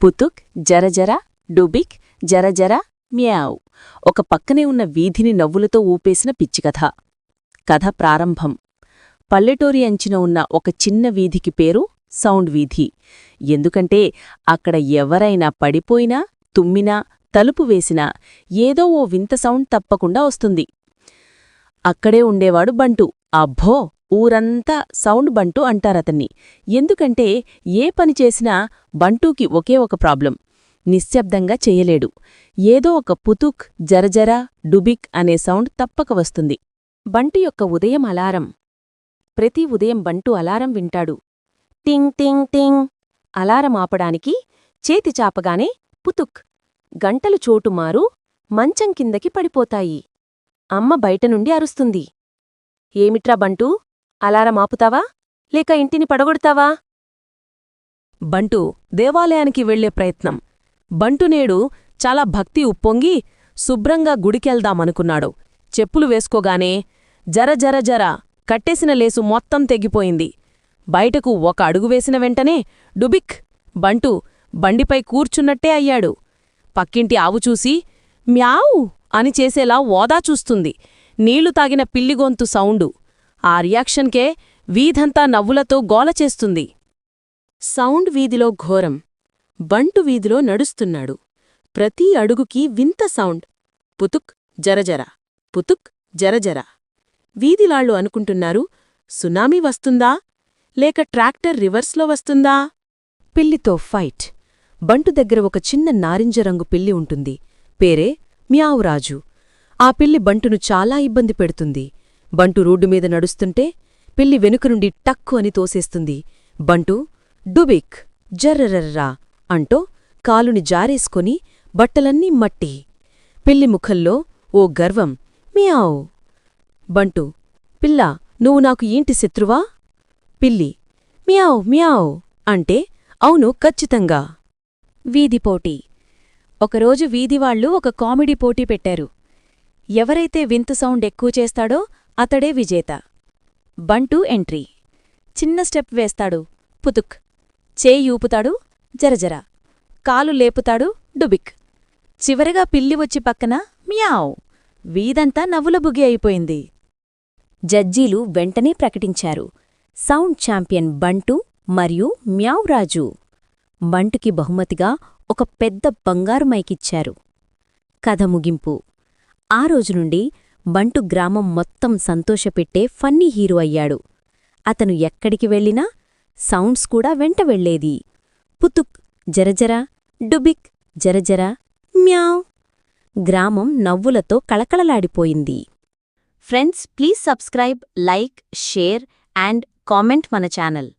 పుతుక్ జరజర డుబిక్ జరజర మ్యావ్. ఒక పక్కనే ఉన్న వీధిని నవ్వులతో ఊపేసిన పిచ్చికథ. కథ ప్రారంభం. పల్లెటూరి అంచున ఉన్న ఒక చిన్న వీధికి పేరు సౌండ్ వీధి. ఎందుకంటే అక్కడ ఎవరైనా పడిపోయినా, తుమ్మినా, తలుపు వేసినా ఏదో ఓ వింత సౌండ్ తప్పకుండా వస్తుంది. అక్కడే ఉండేవాడు బంటు. అబ్బో, ఊరంతా సౌండ్ బంటు అంటారతన్ని. ఎందుకంటే ఏ పని చేసినా బంటూకి ఒకే ఒక ప్రాబ్లం: నిశ్శబ్దంగా చెయ్యలేడు. ఏదో ఒక పుతుక్ జరజర డుబిక్ అనే సౌండ్ తప్పక వస్తుంది. బంటు యొక్క ఉదయం అలారం. ప్రతి ఉదయం బంటు అలారం వింటాడు. టింగ్ టింగ్ టింగ్. అలారం ఆపడానికి చేతి చాపగానే పుతుక్. గంటలు చోటుమారు మంచం కిందకి పడిపోతాయి. అమ్మ బయటనుండి అరుస్తుంది. ఏమిట్రా బంటూ, అలారం ఆపుతావా లేక ఇంటిని పడగొడతావా? బంటు దేవాలయానికి వెళ్లే ప్రయత్నం. బంటు నేడు చాలా భక్తి ఉప్పొంగి శుభ్రంగా గుడికెళ్దామనుకున్నాడు. చెప్పులు వేసుకోగానే జర జర జర కట్టేసిన లేసు మొత్తం తెగిపోయింది. బయటకు ఒక అడుగు వేసిన వెంటనే డుబిక్. బంటు బండిపై కూర్చున్నట్టే అయ్యాడు. పక్కింటి ఆవు చూసి మ్యావ్ అని చేసేలా ఓదా చూస్తుంది. నీళ్లు తాగిన పిల్లిగొంతు సౌండు. ఆ రియాక్షన్కే వీధంతా నవ్వులతో గోలచేస్తుంది. సౌండ్ వీధిలో ఘోరం. బంటు వీధిలో నడుస్తున్నాడు. ప్రతి అడుగుకి వింత సౌండ్. పుతుక్ జరజర, పుతుక్ జరజర. వీధిలాళ్ళు అనుకుంటున్నారు, సునామీ వస్తుందా లేక ట్రాక్టర్ రివర్స్లో వస్తుందా? పిల్లితో ఫైట్. బంటు దగ్గర ఒక చిన్న నారింజ రంగు పిల్లి ఉంటుంది. పేరే మ్యావురాజు. ఆ పిల్లి బంటును చాలా ఇబ్బంది పెడుతుంది. బంటు రోడ్డుమీద నడుస్తుంటే పిల్లి వెనుక నుండి టక్కు అని తోసేస్తుంది. బంటు డుబిక్ జర్రర్రా అంటూ కాలుని జారేసుకొని బట్టలన్నీ మట్టి. పిల్లి ముఖంలో ఓ గర్వం. మియావ్. బంటు: పిల్లా, నువ్వు నాకు ఏంటి శత్రువా? పిల్లి: మియావ్ మియావ్ అంటే అవును, ఖచ్చితంగా. వీధిపోటీ. ఒకరోజు వీధివాళ్లు ఒక కామెడీ పోటీ పెట్టారు. ఎవరైతే వింత సౌండ్ ఎక్కువ చేస్తాడో అతడే విజేత. బంటు ఎంట్రీ. చిన్న స్టెప్ వేస్తాడు, పుతుక్. చేయి ఊపుతాడు, జరజర. కాలు లేపుతాడు, డుబిక్. చివరగా పిల్లి వచ్చి పక్కన మ్యావ్. వీధంతా నవ్వుల బుగి అయిపోయింది. జడ్జీలు వెంటనే ప్రకటించారు: సౌండ్ ఛాంపియన్ బంటు మరియు మ్యావ్ రాజు. బంటుకి బహుమతిగా ఒక పెద్ద బంగారు మైకిచ్చారు. కథ ముగింపు. ఆ రోజునుండి బంటు గ్రామం మొత్తం సంతోషపెట్టే ఫన్నీ హీరో అయ్యాడు. అతను ఎక్కడికి వెళ్ళినా సౌండ్స్ కూడా వెంట వెళ్లేది. పుతుక్ జరజర, డుబిక్ జరజర, మ్యావ్. గ్రామం నవ్వులతో కళకళలాడిపోయింది. Friends, please subscribe, like, share and comment మన ఛానల్.